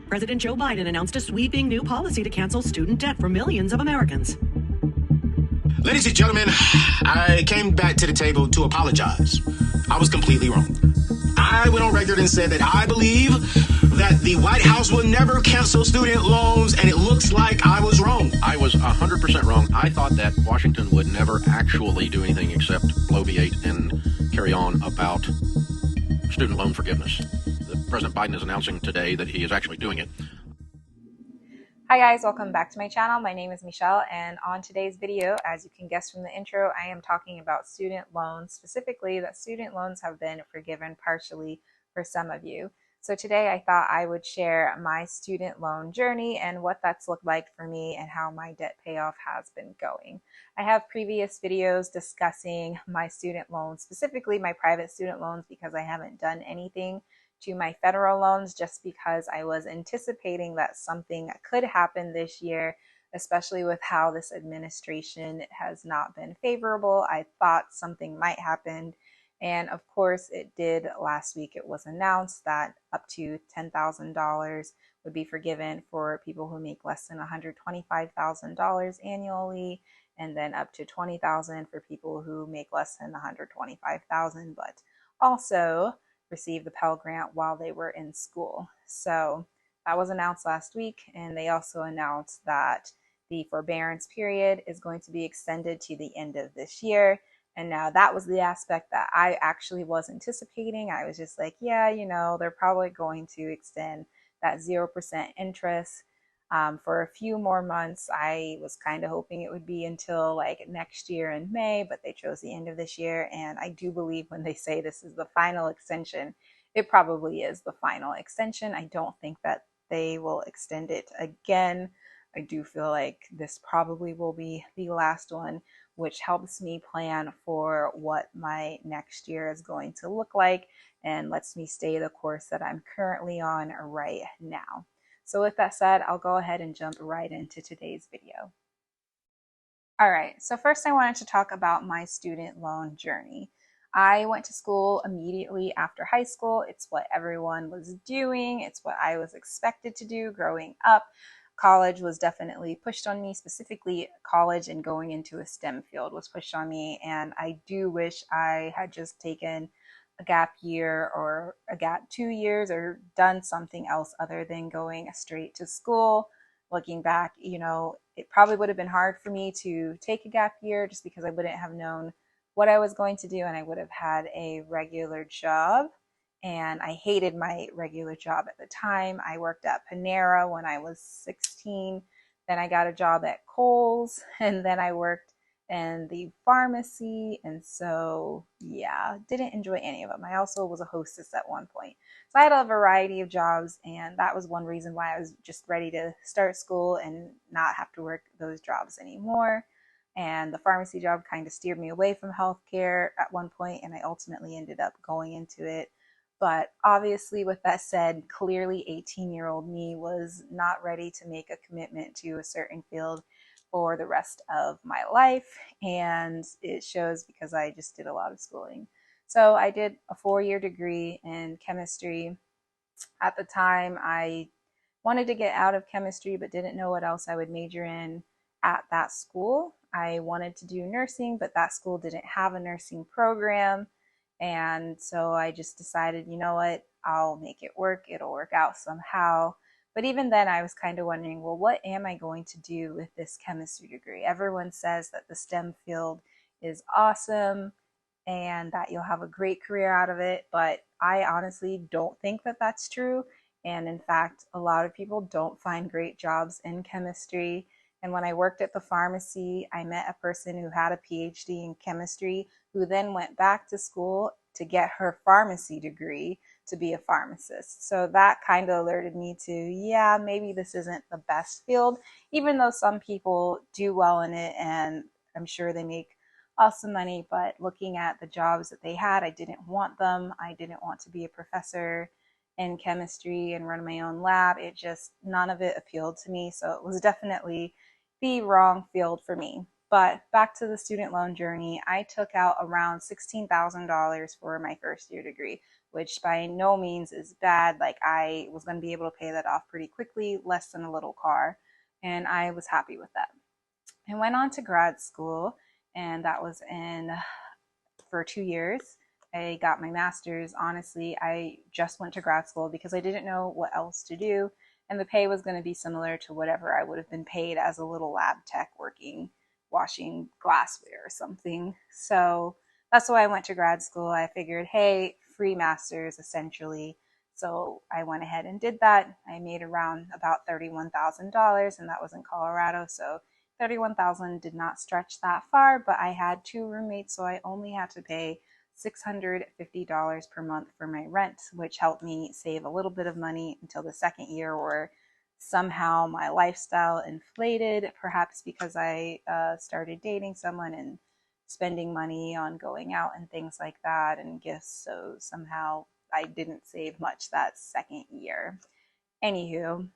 President Joe Biden announced a sweeping new policy to cancel student debt for millions of Americans. Ladies and gentlemen, I came back to the table to apologize. I was completely wrong. I went on record and said that I believe that the White House will never cancel student loans, and it looks like I was wrong. I was 100% wrong. I thought that Washington would never actually do anything except bloviate and carry on about student loan forgiveness. President Biden is announcing today that he is actually doing it. Hi guys, welcome back to my channel. My name is Michelle, and on today's video, as you can guess from the intro, I am talking about student loans, specifically that student loans have been forgiven partially for some of you. So today I thought I would share my student loan journey and what that's looked like for me and how my debt payoff has been going. I have previous videos discussing my student loans, specifically my private student loans, because I haven't done anything to my federal loans just because I was anticipating that something could happen this year, especially with how this administration has not been favorable. I thought something might happen, and of course it did. Last week it was announced that up to $10,000 would be forgiven for people who make less than $125,000 annually, and then up to $20,000 for people who make less than $125,000, but also receive the Pell Grant while they were in school. So that was announced last week, and they also announced that the forbearance period is going to be extended to the end of this year. And now that was the aspect that I actually was anticipating. I was just like, yeah, you know, they're probably going to extend that 0% interest for a few more months. I was kind of hoping it would be until like next year in May, but they chose the end of this year. And I do believe when they say this is the final extension, it probably is the final extension. I don't think that they will extend it again. I do feel like this probably will be the last one, which helps me plan for what my next year is going to look like and lets me stay the course that I'm currently on right now. So with that said, I'll go ahead and jump right into today's video. All right, so first I wanted to talk about my student loan journey. I went to school immediately after high school. It's what everyone was doing. It's what I was expected to do growing up. College was definitely pushed on me, specifically college and going into a STEM field was pushed on me. And I do wish I had just taken a gap year or a gap 2 years or done something else other than going straight to school. Looking back, you know, it probably would have been hard for me to take a gap year just because I wouldn't have known what I was going to do, and I would have had a regular job. And I hated my regular job at the time. I worked at Panera when I was 16. Then I got a job at Kohl's, and then I worked in the pharmacy. And so, yeah, didn't enjoy any of them. I also was a hostess at one point. So I had a variety of jobs, and that was one reason why I was just ready to start school and not have to work those jobs anymore. And the pharmacy job kind of steered me away from healthcare at one point, and I ultimately ended up going into it. But obviously, with that said, clearly 18-year-old me was not ready to make a commitment to a certain field for the rest of my life. And it shows because I just did a lot of schooling. So I did a 4-year degree in chemistry. At the time, I wanted to get out of chemistry, but didn't know what else I would major in at that school. I wanted to do nursing, but that school didn't have a nursing program. And so I just decided, you know what, I'll make it work. It'll work out somehow. But even then I was kind of wondering, well, what am I going to do with this chemistry degree? Everyone says that the STEM field is awesome and that you'll have a great career out of it. But I honestly don't think that that's true. And in fact, a lot of people don't find great jobs in chemistry. And when I worked at the pharmacy, I met a person who had a PhD in chemistry who then went back to school to get her pharmacy degree to be a pharmacist. So that kind of alerted me to, yeah, maybe this isn't the best field, even though some people do well in it and I'm sure they make awesome money. But looking at the jobs that they had, I didn't want them. I didn't want to be a professor in chemistry and run my own lab. It just, none of it appealed to me. So it was definitely the wrong field for me. But back to the student loan journey, I took out around $16,000 for my first year degree, which by no means is bad. Like, I was going to be able to pay that off pretty quickly, less than a little car, and I was happy with that. I went on to grad school, and that was for 2 years. I got my master's. Honestly, I just went to grad school because I didn't know what else to do, and the pay was going to be similar to whatever I would have been paid as a little lab tech working, washing glassware or something. So that's why I went to grad school. I figured, hey, free master's essentially. So I went ahead and did that. I made around about $31,000, and that was in Colorado. So 31,000 did not stretch that far, but I had 2 roommates, so I only had to pay $650 per month for my rent, which helped me save a little bit of money until the second year, where somehow my lifestyle inflated, perhaps because I started dating someone and spending money on going out and things like that and gifts. So somehow I didn't save much that second year. Anywho,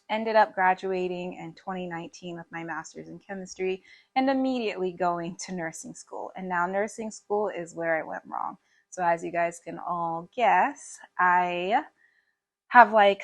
ended up graduating in 2019 with my master's in chemistry and immediately going to nursing school. And now nursing school is where I went wrong. So as you guys can all guess, I have like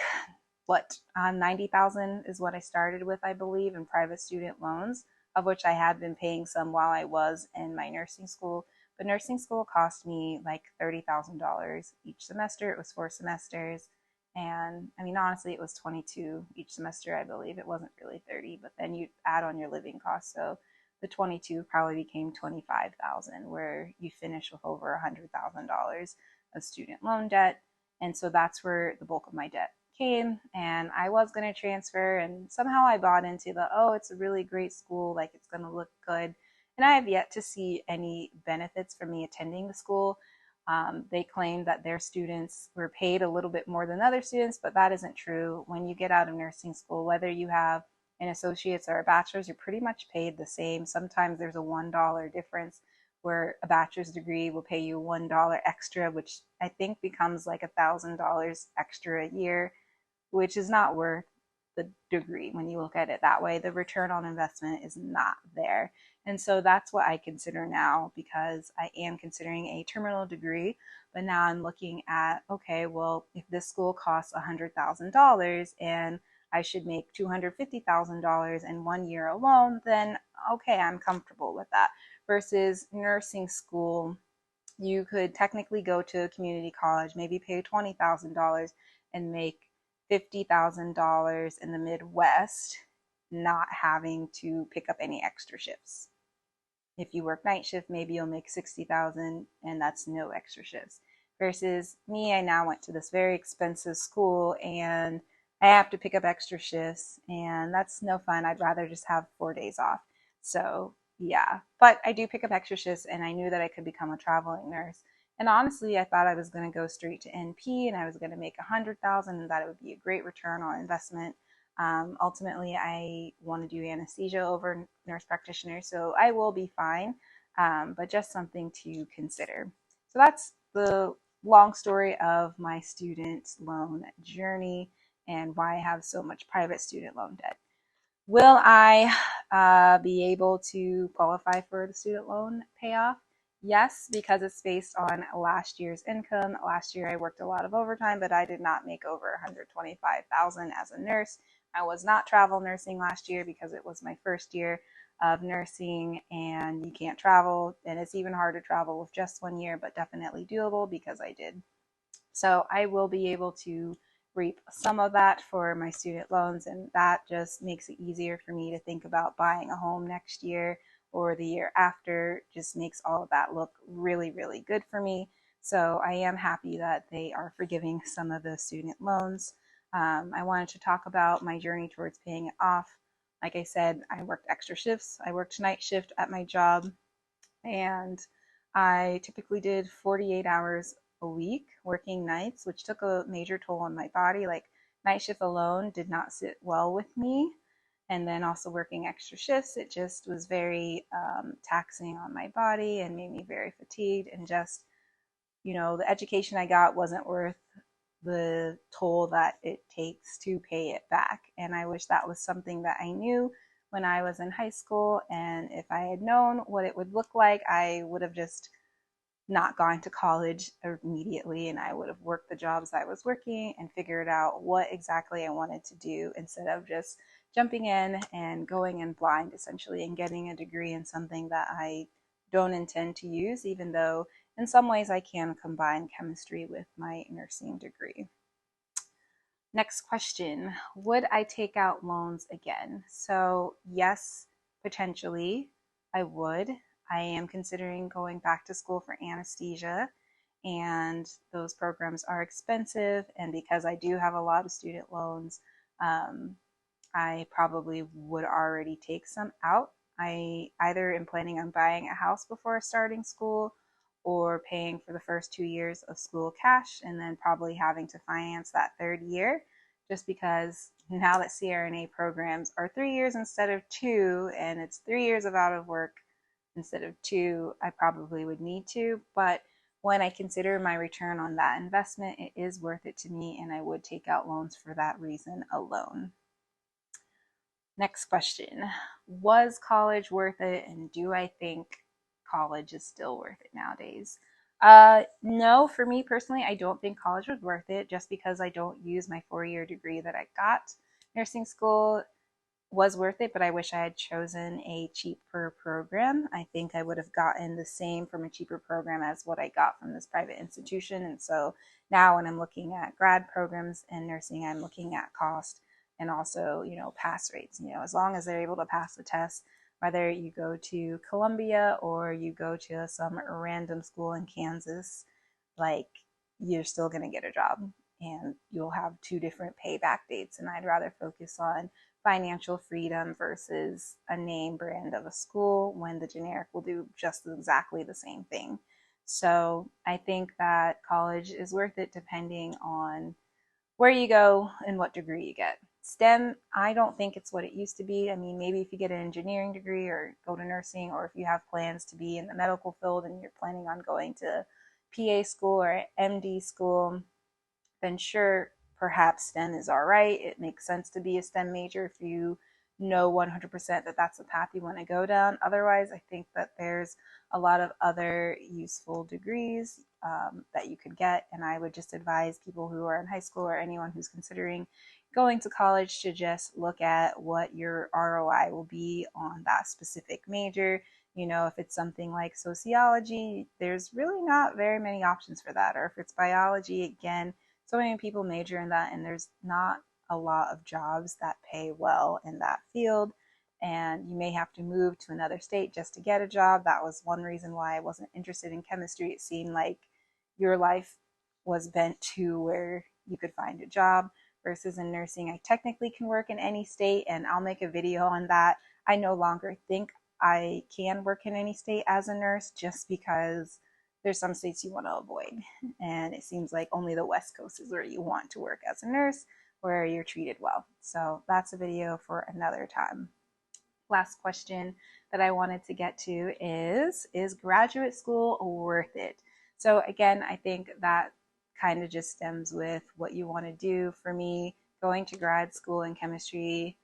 what 90,000 is what I started with, I believe, in private student loans, of which I had been paying some while I was in my nursing school. But nursing school cost me like $30,000 each semester. It was 4 semesters. And I mean, honestly, it was 22 each semester, I believe. It wasn't really 30, but then you add on your living costs. So the 22 probably became 25,000, where you finish with over $100,000 of student loan debt. And so that's where the bulk of my debt came. And I was going to transfer, and somehow I bought into oh, it's a really great school, like it's going to look good. And I have yet to see any benefits from me attending the school. They claim that their students were paid a little bit more than other students, but that isn't true. When you get out of nursing school, whether you have an associate's or a bachelor's, you're pretty much paid the same. Sometimes there's a $1 difference, where a bachelor's degree will pay you $1 extra, which I think becomes like $1,000 extra a year, which is not worth the degree when you look at it that way. The return on investment is not there. And so that's what I consider now, because I am considering a terminal degree. But now I'm looking at, okay, well, if this school costs $100,000 and I should make $250,000 in 1 year alone, then okay, I'm comfortable with that. Versus nursing school, you could technically go to a community college, maybe pay $20,000 and make $50,000 in the Midwest, not having to pick up any extra shifts. If you work night shift, maybe you'll make $60,000, and that's no extra shifts. Versus me, I now went to this very expensive school and I have to pick up extra shifts, and that's no fun. I'd rather just have 4 days off. So yeah, but I do pick up extra shifts, and I knew that I could become a traveling nurse. And honestly, I thought I was going to go straight to NP and I was going to make 100,000, and that it would be a great return on investment. Ultimately, I want to do anesthesia over nurse practitioner, so I will be fine, but just something to consider. So that's the long story of my student loan journey and why I have so much private student loan debt. Will I be able to qualify for the student loan payoff? Yes, because it's based on last year's income. Last year I worked a lot of overtime, but I did not make over 125,000 as a nurse. I was not travel nursing last year because it was my first year of nursing, and you can't travel, and it's even hard to travel with just 1 year, but definitely doable because I did. So I will be able to reap some of that for my student loans, and that just makes it easier for me to think about buying a home next year or the year after. Just makes all of that look really, really good for me. So I am happy that they are forgiving some of the student loans. I wanted to talk about my journey towards paying it off. Like I said, I worked extra shifts. I worked night shift at my job, and I typically did 48 hours a week working nights, which took a major toll on my body. Like, night shift alone did not sit well with me. And then also working extra shifts, it just was very taxing on my body and made me very fatigued. And just, the education I got wasn't worth the toll that it takes to pay it back. And I wish that was something that I knew when I was in high school. And if I had known what it would look like, I would have just not gone to college immediately, and I would have worked the jobs I was working and figured out what exactly I wanted to do instead of just jumping in and going in blind essentially and getting a degree in something that I don't intend to use, even though in some ways I can combine chemistry with my nursing degree. Next question, would I take out loans again? So yes, potentially I would. I am considering going back to school for anesthesia, and those programs are expensive. And because I do have a lot of student loans, I probably would already take some out. I either am planning on buying a house before starting school or paying for the first 2 years of school cash and then probably having to finance that third year, just because now that CRNA programs are 3 years instead of two, and it's 3 years of out of work instead of two, I probably would need to. But when I consider my return on that investment, it is worth it to me, and I would take out loans for that reason alone. Next question, was college worth it, and do I think college is still worth it nowadays? No, for me personally, I don't think college was worth it just because I don't use my 4-year degree that I got. Nursing school was worth it, but I wish I had chosen a cheaper program. I think I would have gotten the same from a cheaper program as what I got from this private institution. And so now when I'm looking at grad programs in nursing, I'm looking at cost and also, pass rates. As long as they're able to pass the test, whether you go to Columbia or you go to some random school in Kansas, like, you're still going to get a job and you'll have two different payback dates. And I'd rather focus on financial freedom versus a name brand of a school when the generic will do just exactly the same thing. So I think that college is worth it depending on where you go and what degree you get. STEM, I don't think it's what it used to be. I mean, maybe if you get an engineering degree or go to nursing, or if you have plans to be in the medical field and you're planning on going to PA school or MD school, then sure, perhaps STEM is all right. It makes sense to be a STEM major if you know 100% that that's the path you want to go down. Otherwise, I think that there's a lot of other useful degrees that you could get. And I would just advise people who are in high school or anyone who's considering going to college to just look at what your ROI will be on that specific major. If it's something like sociology, there's really not very many options for that. Or if it's biology, again, so many people major in that, and there's not a lot of jobs that pay well in that field. And you may have to move to another state just to get a job. That was one reason why I wasn't interested in chemistry. It seemed like your life was bent to where you could find a job, versus in nursing, I technically can work in any state, and I'll make a video on that. I no longer think I can work in any state as a nurse just because there's some states you want to avoid. And it seems like only the West Coast is where you want to work as a nurse, where you're treated well. So that's a video for another time. Last question that I wanted to get to is graduate school worth it? So again, I think that kind of just stems with what you want to do. For me, going to grad school in chemistry,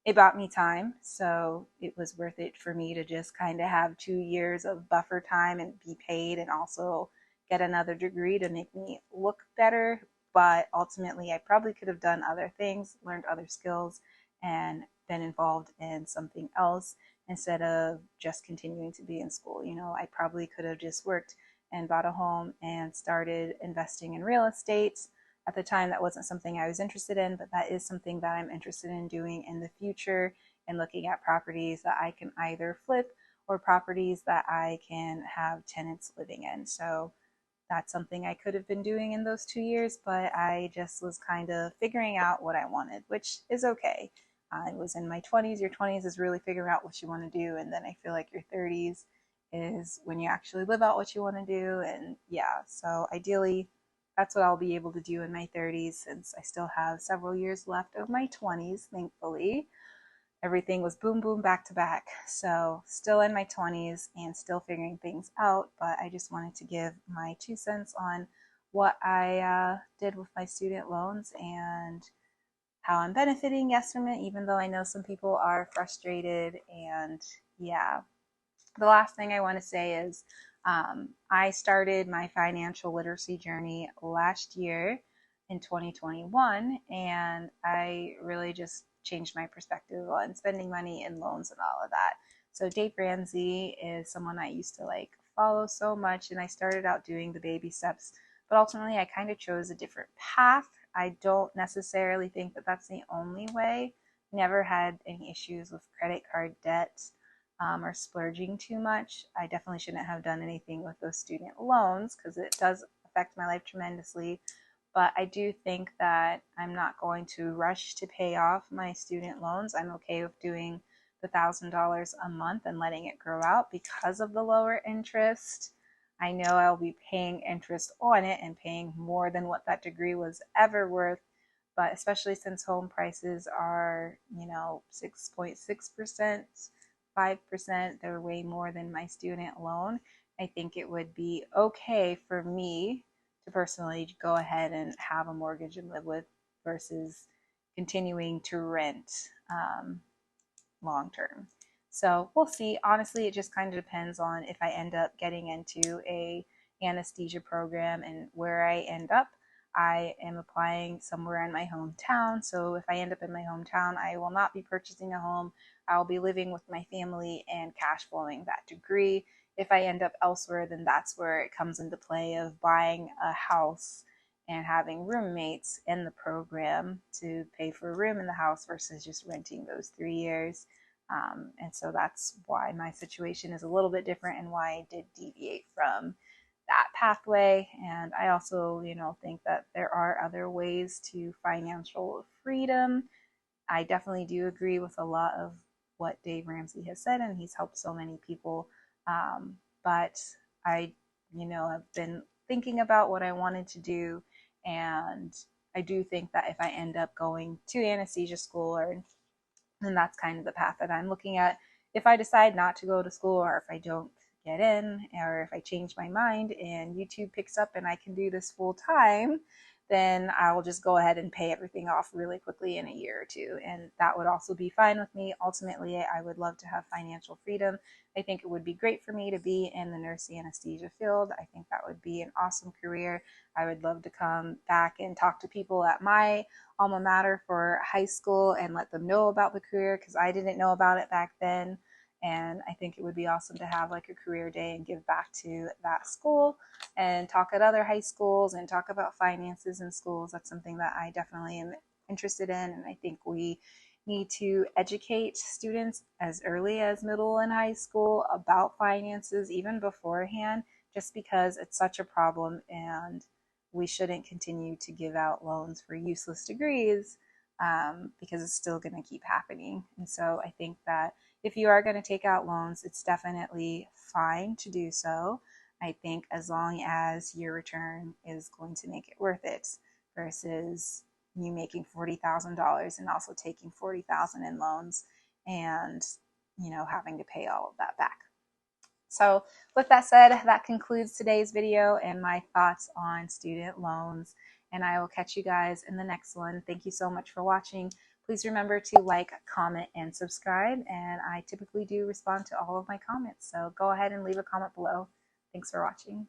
it bought me time, so it was worth it for me to just kind of have 2 years of buffer time and be paid, and also get another degree to make me look better. But ultimately, I probably could have done other things, learned other skills, and been involved in something else instead of just continuing to be in school. I probably could have just worked and bought a home and started investing in real estate. At the time, that wasn't something I was interested in, but that is something that I'm interested in doing in the future, and looking at properties that I can either flip or properties that I can have tenants living in. So that's something I could have been doing in those 2 years, but I just was kind of figuring out what I wanted, which is okay. I was in my 20s. Your 20s is really figuring out what you want to do, and then I feel like your 30s is when you actually live out what you want to do. And yeah, so ideally, that's what I'll be able to do in my 30s, since I still have several years left of my 20s, thankfully. Everything was boom, boom, back to back. So still in my 20s and still figuring things out, but I just wanted to give my 2 cents on what I did with my student loans and how I'm benefiting, yes, from it, even though I know some people are frustrated. And yeah, the last thing I want to say is I started my financial literacy journey last year in 2021, and I really just changed my perspective on spending money and loans and all of that. So Dave Ramsey is someone I used to like follow so much, and I started out doing the baby steps, but ultimately I kind of chose a different path. I don't necessarily think that that's the only way. Never had any issues with credit card debt or splurging too much. I definitely shouldn't have done anything with those student loans because it does affect my life tremendously. But I do think that I'm not going to rush to pay off my student loans. I'm okay with doing the $1,000 a month and letting it grow out because of the lower interest. I know I'll be paying interest on it and paying more than what that degree was ever worth, but especially since home prices are, 6.6%, 5%, they're way more than my student loan. I think it would be okay for me to personally go ahead and have a mortgage and live with versus continuing to rent long term. So we'll see. Honestly, it just kind of depends on if I end up getting into a anesthesia program and where I end up. I am applying somewhere in my hometown. So if I end up in my hometown, I will not be purchasing a home. I'll be living with my family and cash flowing that degree. If I end up elsewhere, then that's where it comes into play of buying a house and having roommates in the program to pay for a room in the house versus just renting those 3 years. And so that's why my situation is a little bit different and why I did deviate from that pathway. And I also, think that there are other ways to financial freedom. I definitely do agree with a lot of what Dave Ramsey has said, and he's helped so many people. But I, have been thinking about what I wanted to do, and I do think that if I end up going to anesthesia school, then that's kind of the path that I'm looking at. If I decide not to go to school, or if I don't get in, or if I change my mind and YouTube picks up and I can do this full time, then I'll just go ahead and pay everything off really quickly in a year or two. And that would also be fine with me. Ultimately, I would love to have financial freedom. I think it would be great for me to be in the nurse anesthesia field. I think that would be an awesome career. I would love to come back and talk to people at my alma mater for high school and let them know about the career because I didn't know about it back then. And I think it would be awesome to have like a career day and give back to that school and talk at other high schools and talk about finances in schools. That's something that I definitely am interested in. And I think we need to educate students as early as middle and high school about finances, even beforehand, just because it's such a problem and we shouldn't continue to give out loans for useless degrees because it's still going to keep happening. And so I think that if you are going to take out loans, it's definitely fine to do so. I think as long as your return is going to make it worth it versus you making $40,000 and also taking $40,000 in loans and, having to pay all of that back. So with that said, that concludes today's video and my thoughts on student loans. And I will catch you guys in the next one. Thank you so much for watching. Please remember to like, comment, and subscribe. And I typically do respond to all of my comments. So go ahead and leave a comment below. Thanks for watching.